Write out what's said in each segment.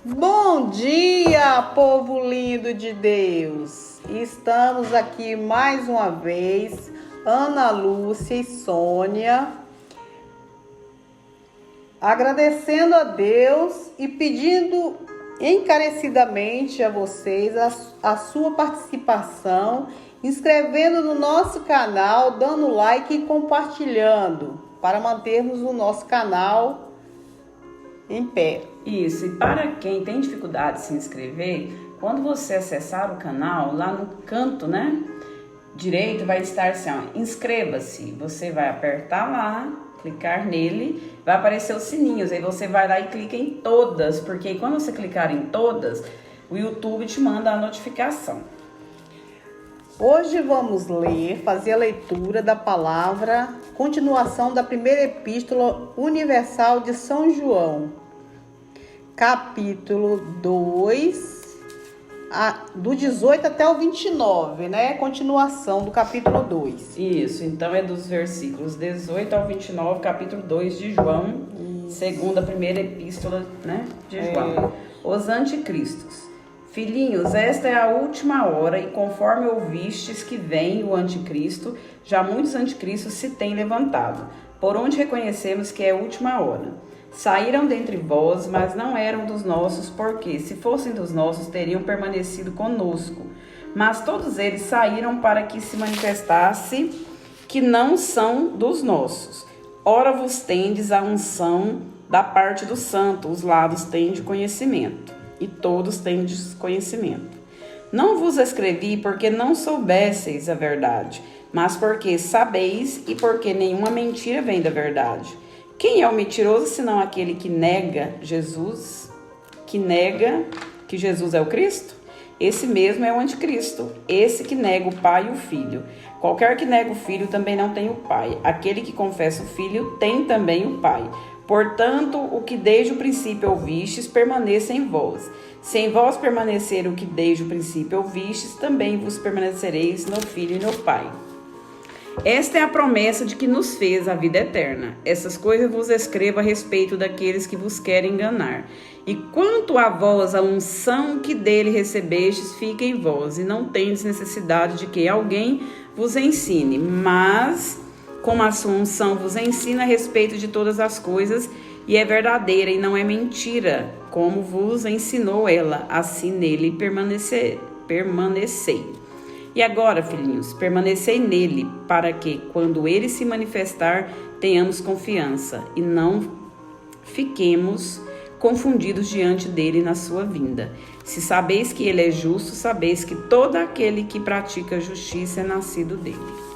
Bom dia, povo lindo de Deus! Estamos aqui mais uma vez, Ana Lúcia e Sônia, agradecendo a Deus e pedindo encarecidamente a vocês a sua participação, inscrevendo no nosso canal, dando like e compartilhando, para mantermos o nosso canal em pé. Isso, e para quem tem dificuldade de se inscrever, quando você acessar o canal, lá no canto, direito, vai estar assim, ó, inscreva-se. Você vai apertar lá, clicar nele, vai aparecer os sininhos, aí você vai lá e clica em todas, porque quando você clicar em todas, o YouTube te manda a notificação. Hoje vamos fazer a leitura da palavra, continuação da primeira epístola universal de São João, capítulo 2, do 18 até o 29, Continuação do capítulo 2. Isso, então é dos versículos 18 ao 29, capítulo 2 de João, segundo a primeira epístola, de João. Os anticristos. Filhinhos, esta é a última hora, e conforme ouvistes que vem o anticristo, já muitos anticristos se têm levantado, por onde reconhecemos que é a última hora. Saíram dentre vós, mas não eram dos nossos, porque, se fossem dos nossos, teriam permanecido conosco. Mas todos eles saíram para que se manifestasse que não são dos nossos. Ora vos tendes a unção da parte do santo, os lados tendes conhecimento. E todos tendes conhecimento. Não vos escrevi porque não soubesseis a verdade, mas porque sabeis e porque nenhuma mentira vem da verdade. Quem é o mentiroso senão aquele que nega Jesus, que nega que Jesus é o Cristo? Esse mesmo é o anticristo, esse que nega o Pai e o Filho. Qualquer que nega o Filho também não tem o Pai. Aquele que confessa o Filho tem também o Pai. Portanto, o que desde o princípio ouvistes, permaneça em vós. Se em vós permanecer o que desde o princípio ouvistes, também vos permanecereis no Filho e no Pai. Esta é a promessa de que nos fez a vida eterna. Essas coisas vos escrevo a respeito daqueles que vos querem enganar. E quanto a vós, a unção que dele recebestes, fica em vós, e não tendes necessidade de que alguém vos ensine, mas como a sua unção vos ensina a respeito de todas as coisas, e é verdadeira e não é mentira, como vos ensinou ela, assim nele permanecei. E agora, filhinhos, permanecei nele, para que, quando ele se manifestar, tenhamos confiança, e não fiquemos confundidos diante dele na sua vinda. Se sabeis que ele é justo, sabeis que todo aquele que pratica justiça é nascido dele.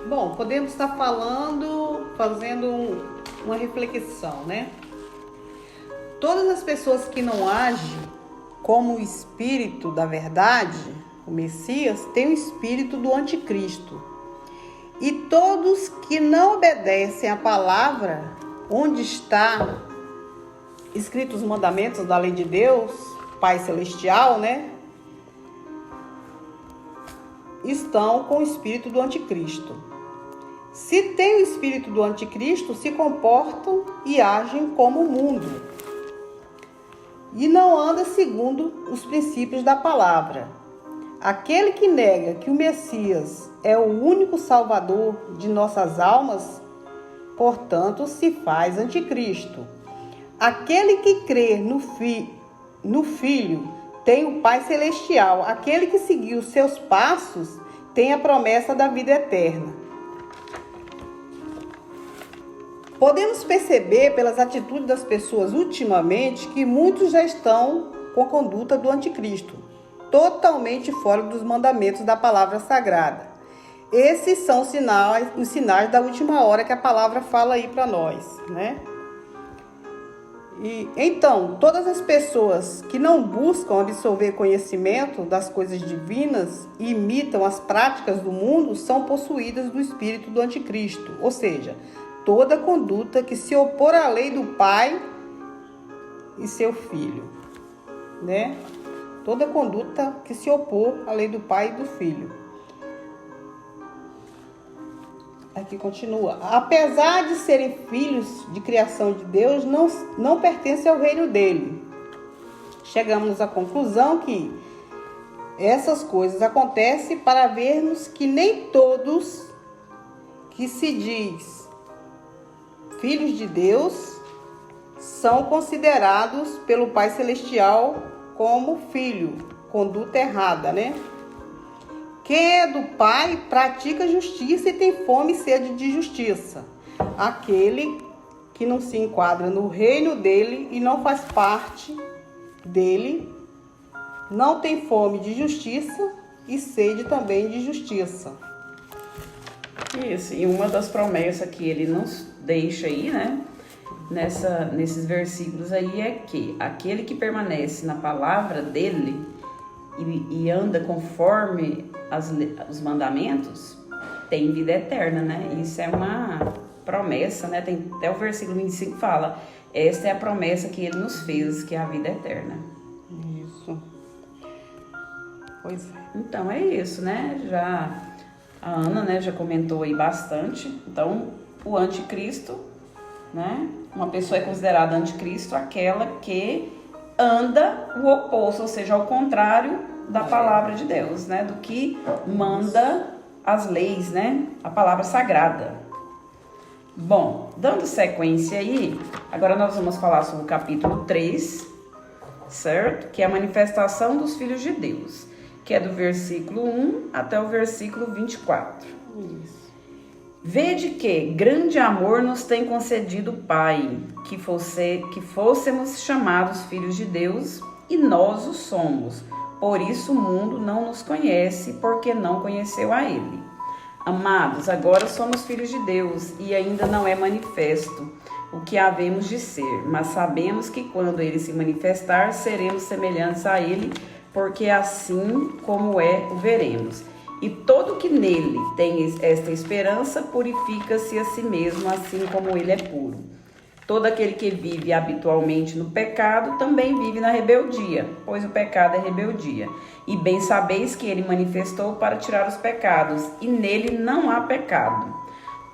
Bom, podemos estar fazendo uma reflexão, Todas as pessoas que não agem como o espírito da verdade, o Messias, têm o espírito do anticristo. E todos que não obedecem à palavra, onde está escritos os mandamentos da lei de Deus, Pai Celestial, estão com o espírito do anticristo. Se tem o espírito do anticristo, se comportam e agem como o mundo. E não anda segundo os princípios da palavra. Aquele que nega que o Messias é o único salvador de nossas almas, portanto, se faz anticristo. Aquele que crê no Filho tem o Pai Celestial. Aquele que seguiu seus passos tem a promessa da vida eterna. Podemos perceber pelas atitudes das pessoas ultimamente que muitos já estão com a conduta do anticristo, totalmente fora dos mandamentos da palavra sagrada. Esses são os sinais da última hora que a palavra fala aí para nós, E então, todas as pessoas que não buscam absorver conhecimento das coisas divinas e imitam as práticas do mundo são possuídas do espírito do anticristo, ou seja, toda conduta que se opor à lei do Pai e seu Filho, Toda conduta que se opor à lei do Pai e do Filho. Aqui continua. Apesar de serem filhos de criação de Deus, não pertencem ao reino dele. Chegamos à conclusão que essas coisas acontecem para vermos que nem todos que se diz filhos de Deus são considerados pelo Pai Celestial como filho. Conduta errada, né? Quem é do Pai pratica justiça e tem fome e sede de justiça. Aquele que não se enquadra no reino dele e não faz parte dele, não tem fome de justiça e sede também de justiça. Isso, e uma das promessas que ele nos deixa aí, né, nesses versículos aí é que aquele que permanece na palavra dele e anda conforme os mandamentos tem vida eterna, né? Isso é uma promessa, né? Tem até o versículo 25 fala, essa é a promessa que ele nos fez, que é a vida eterna. Isso. Pois é. Então é isso, né? A Ana, né, já comentou aí bastante. Então, o anticristo, né? Uma pessoa é considerada anticristo aquela que anda o oposto, ou seja, ao contrário da palavra de Deus, né? Do que manda as leis, né? A palavra sagrada. Bom, dando sequência aí, agora nós vamos falar sobre o capítulo 3, certo? Que é a manifestação dos filhos de Deus, que é do versículo 1 até o versículo 24. Isso. Vede que grande amor nos tem concedido o Pai, que fôssemos chamados filhos de Deus, e nós o somos. Por isso o mundo não nos conhece, porque não conheceu a Ele. Amados, agora somos filhos de Deus, e ainda não é manifesto o que havemos de ser, mas sabemos que quando Ele se manifestar, seremos semelhantes a Ele, porque assim como é, o veremos. E todo que nele tem esta esperança purifica-se a si mesmo, assim como ele é puro. Todo aquele que vive habitualmente no pecado também vive na rebeldia, pois o pecado é rebeldia. E bem sabeis que ele manifestou para tirar os pecados, e nele não há pecado.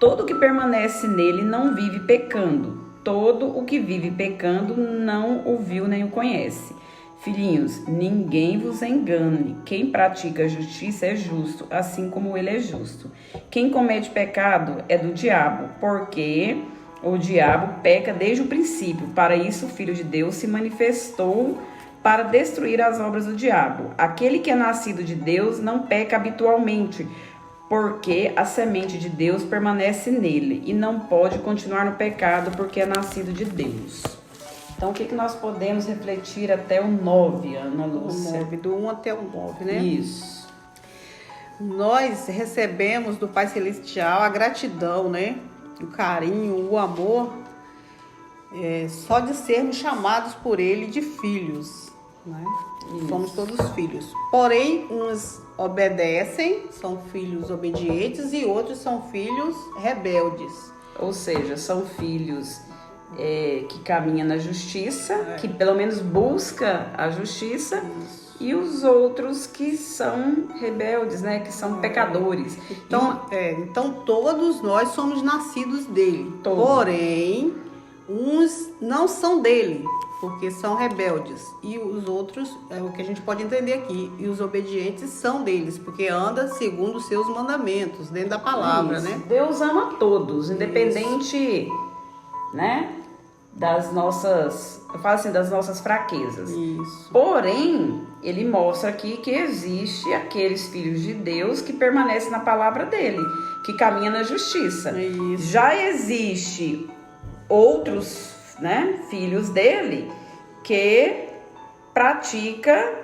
Todo que permanece nele não vive pecando. Todo o que vive pecando não o viu nem o conhece. Filhinhos, ninguém vos engane. Quem pratica a justiça é justo, assim como ele é justo. Quem comete pecado é do diabo, porque o diabo peca desde o princípio. Para isso o Filho de Deus se manifestou para destruir as obras do diabo. Aquele que é nascido de Deus não peca habitualmente, porque a semente de Deus permanece nele e não pode continuar no pecado porque é nascido de Deus. Então, o que nós podemos refletir até o 9, Ana Lúcia? O 9, do 1 até o 9, né? Isso. Nós recebemos do Pai Celestial a gratidão, né? O carinho, o amor, só de sermos chamados por Ele de filhos, né? Somos todos filhos. Porém, uns obedecem, são filhos obedientes, e outros são filhos rebeldes. Ou seja, são filhos que caminham na justiça, que pelo menos busca a justiça, e os outros que são rebeldes, né? Que são pecadores. Então todos nós somos nascidos dele. Todos. Porém, uns não são dele, porque são rebeldes. E os outros, é o que a gente pode entender aqui, e os obedientes são deles, porque anda segundo os seus mandamentos, dentro da palavra, né? Deus ama todos, independente, né? Das nossas, eu falo assim, das nossas fraquezas. Isso. Porém, ele mostra aqui que existe aqueles filhos de Deus que permanecem na palavra dele, que caminham na justiça. Isso. Já existe outros, né, filhos dele que pratica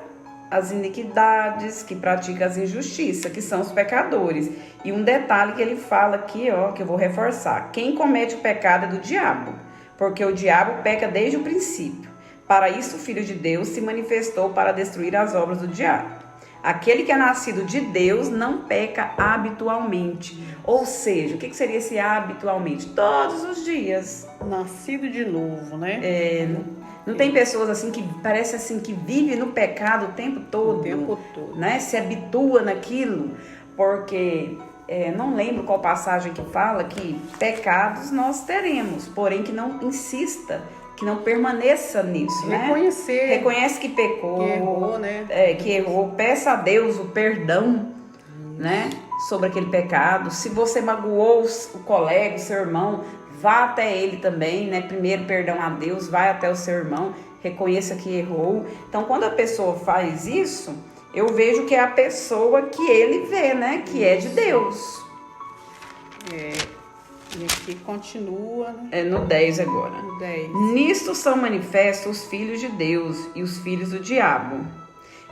as iniquidades, que pratica as injustiças, que são os pecadores. E um detalhe que ele fala aqui, que eu vou reforçar: quem comete o pecado é do diabo, porque o diabo peca desde o princípio. Para isso o Filho de Deus se manifestou para destruir as obras do diabo. Aquele que é nascido de Deus não peca habitualmente. Ou seja, o que seria esse habitualmente? Todos os dias. Nascido de novo, né? Não tem pessoas assim que parece assim que vive no pecado o tempo todo. O tempo todo. Né? Se habitua naquilo, porque não lembro qual passagem que fala que pecados nós teremos, porém que não insista, que não permaneça nisso, né? Reconhece que pecou, que errou, né? Que errou, peça a Deus o perdão, né? Sobre aquele pecado. Se você magoou o colega, o seu irmão, vá até ele também, né? Primeiro perdão a Deus, vai até o seu irmão, reconheça que errou. Então, quando a pessoa faz isso, eu vejo que é a pessoa que ele vê, né? Que é de Deus. E aqui continua, né? No 10 agora. No 10. Nisto são manifestos os filhos de Deus e os filhos do diabo.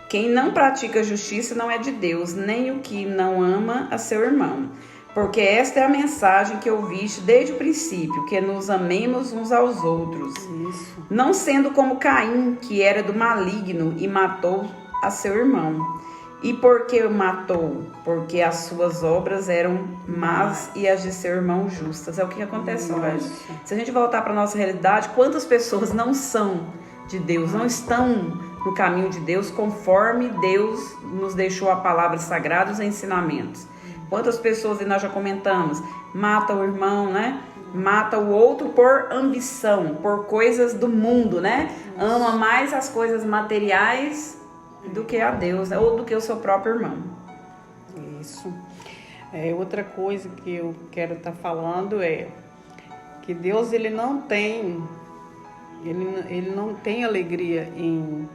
Quem não pratica justiça não é de Deus, nem o que não ama a seu irmão. Porque esta é a mensagem que ouviste desde o princípio, que nos amemos uns aos outros. Isso. Não sendo como Caim, que era do maligno e matou a seu irmão. E por que o matou? Porque as suas obras eram más e as de seu irmão justas. É o que acontece hoje. Se a gente voltar para a nossa realidade, quantas pessoas não são de Deus, não estão no caminho de Deus, conforme Deus nos deixou a palavra sagrada, os ensinamentos. Quantas pessoas, e nós já comentamos, mata o irmão, né? Mata o outro por ambição, por coisas do mundo, né? Ama mais as coisas materiais do que a Deus, né? Ou do que o seu próprio irmão. Isso. Outra coisa que eu quero estar falando é que Deus ele não tem alegria em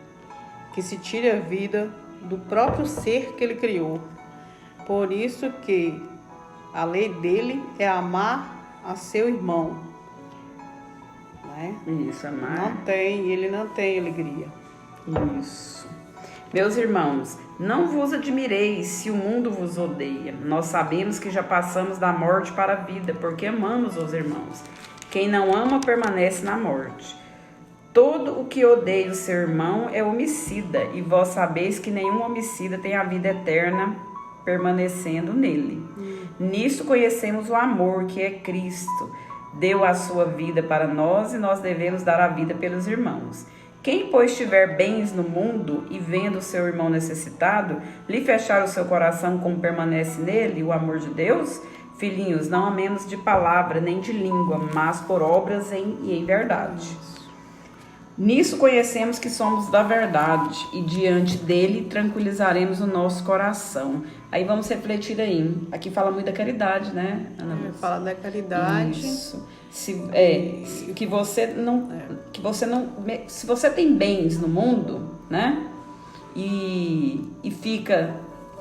que se tire a vida do próprio ser que ele criou. Por isso que a lei dele é amar a seu irmão. Né? Isso, amar. Ele não tem alegria. Isso. Meus irmãos, não vos admireis se o mundo vos odeia. Nós sabemos que já passamos da morte para a vida, porque amamos os irmãos. Quem não ama permanece na morte. Todo o que odeia o seu irmão é homicida, e vós sabeis que nenhum homicida tem a vida eterna permanecendo nele. Nisso conhecemos o amor, que é Cristo. Deu a sua vida para nós e nós devemos dar a vida pelos irmãos. Quem, pois, tiver bens no mundo e vendo o seu irmão necessitado, lhe fechar o seu coração como permanece nele o amor de Deus? Filhinhos, não amemos de palavra nem de língua, mas por obras e em verdade. Nisso conhecemos que somos da verdade e diante dele tranquilizaremos o nosso coração. Aí vamos refletir aí. Aqui fala muito da caridade, né, Ana Lúcia? Fala da caridade. Isso. Se você tem bens no mundo, né, e fica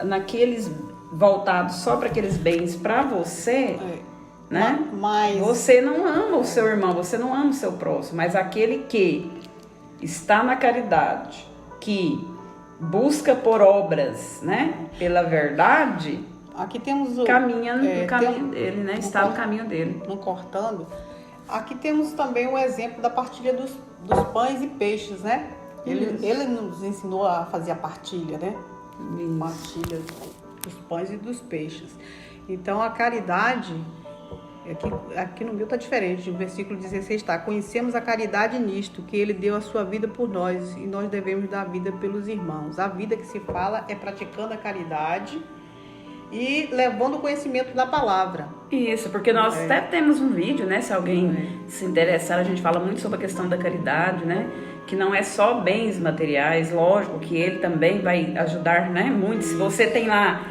naqueles voltados só para aqueles bens para você, né? Mas você não ama o seu irmão, você não ama o seu próximo, mas aquele que está na caridade, que busca por obras, né, pela verdade, aqui temos caminha no caminho dele, né? Está no caminho dele. Não cortando. Aqui temos também o exemplo da partilha dos pães e peixes, né? Ele nos ensinou a fazer a partilha, né? Isso. Partilha dos pães e dos peixes. Então a caridade, aqui no meu está diferente, no versículo 16 está: conhecemos a caridade nisto, que ele deu a sua vida por nós e nós devemos dar a vida pelos irmãos. A vida que se fala é praticando a caridade e levando o conhecimento da palavra. Isso, porque nós até temos um vídeo, né? Se alguém se interessar, a gente fala muito sobre a questão da caridade, né? Que não é só bens materiais, lógico que ele também vai ajudar, né? Muito. Se você tem lá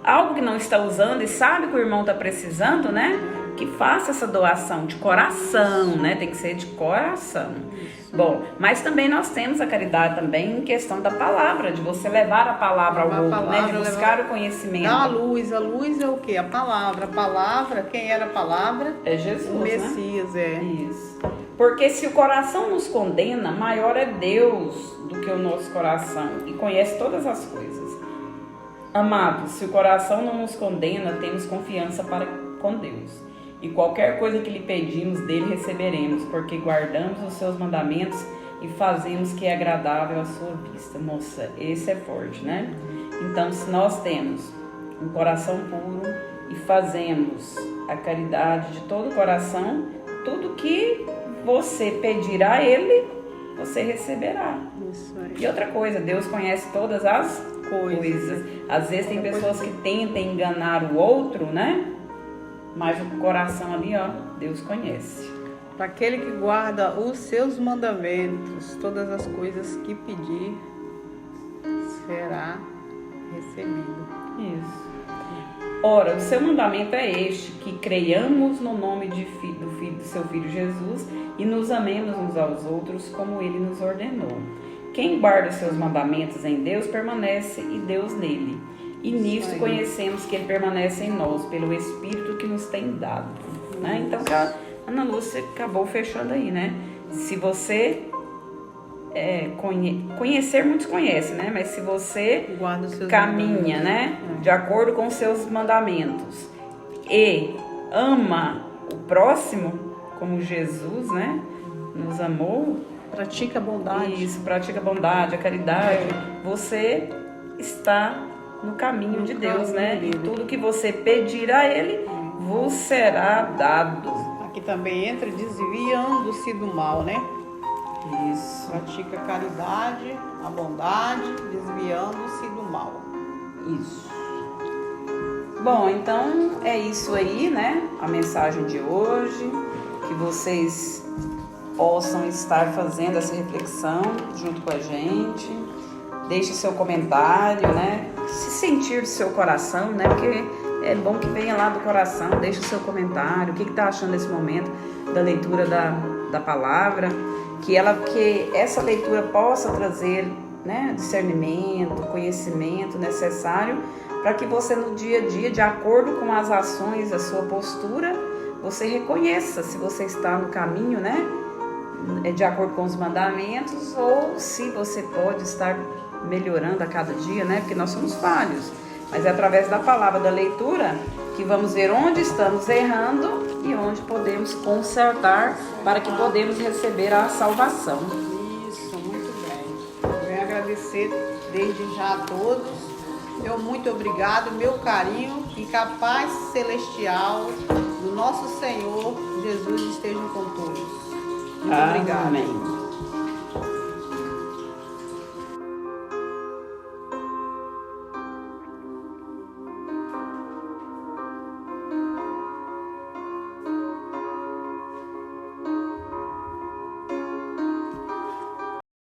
algo que não está usando e sabe que o irmão está precisando, né? Que faça essa doação de coração, né? Tem que ser de coração. Bom, mas também nós temos a caridade também em questão da palavra, de você levar a palavra ao outro, né? De buscar o conhecimento. Dá a luz é o quê? A palavra, quem era a palavra? É Jesus, o Messias, né? Isso. Porque se o coração nos condena, maior é Deus do que o nosso coração e conhece todas as coisas. Amados, se o coração não nos condena, temos confiança para com Deus. E qualquer coisa que lhe pedimos dele receberemos, porque guardamos os seus mandamentos e fazemos o que é agradável à sua vista. Nossa, esse é forte, né? Então, se nós temos um coração puro e fazemos a caridade de todo o coração, tudo que você pedir a ele, você receberá. Isso aí. E outra coisa, Deus conhece todas as coisas. Às vezes tem pessoas que tentam enganar o outro, né? Mas o coração ali, ó, Deus conhece. Para aquele que guarda os seus mandamentos, todas as coisas que pedir, será recebido. Isso. Ora, o seu mandamento é este, que creiamos no nome do seu Filho Jesus e nos amemos uns aos outros como ele nos ordenou. Quem guarda os seus mandamentos em Deus permanece e Deus nele. E nisto conhecemos que ele permanece em nós, pelo Espírito que nos tem dado. Né? Então, a Ana Lúcia acabou fechando aí, né? Se você conhecer, muitos conhecem, né? Mas se você caminha, né? De acordo com os seus mandamentos e ama o próximo, como Jesus, né? Nos amou. Pratica a bondade. Isso, pratica a bondade, a caridade. Você está no caminho de Deus, né? E tudo que você pedir a Ele, vos será dado. Aqui também entra desviando-se do mal, né? Isso. Pratica a caridade, a bondade, desviando-se do mal. Isso. Bom, então é isso aí, né? A mensagem de hoje. Que vocês possam estar fazendo essa reflexão junto com a gente. Deixe seu comentário, né? Se sentir do seu coração, né? Porque é bom que venha lá do coração. Deixe o seu comentário. O que está achando nesse momento da leitura da palavra? Que essa leitura possa trazer, né, discernimento, conhecimento necessário para que você no dia a dia, de acordo com as ações, a sua postura, você reconheça se você está no caminho, né, de acordo com os mandamentos, ou se você pode estar melhorando a cada dia, né, porque nós somos falhos. Mas é através da palavra, da leitura, que vamos ver onde estamos errando e onde podemos consertar para que podemos receber a salvação. Isso, muito bem. Eu venho agradecer desde já a todos. Meu muito obrigado, meu carinho e que a paz celestial do nosso Senhor Jesus esteja com todos. Muito obrigada. Amém.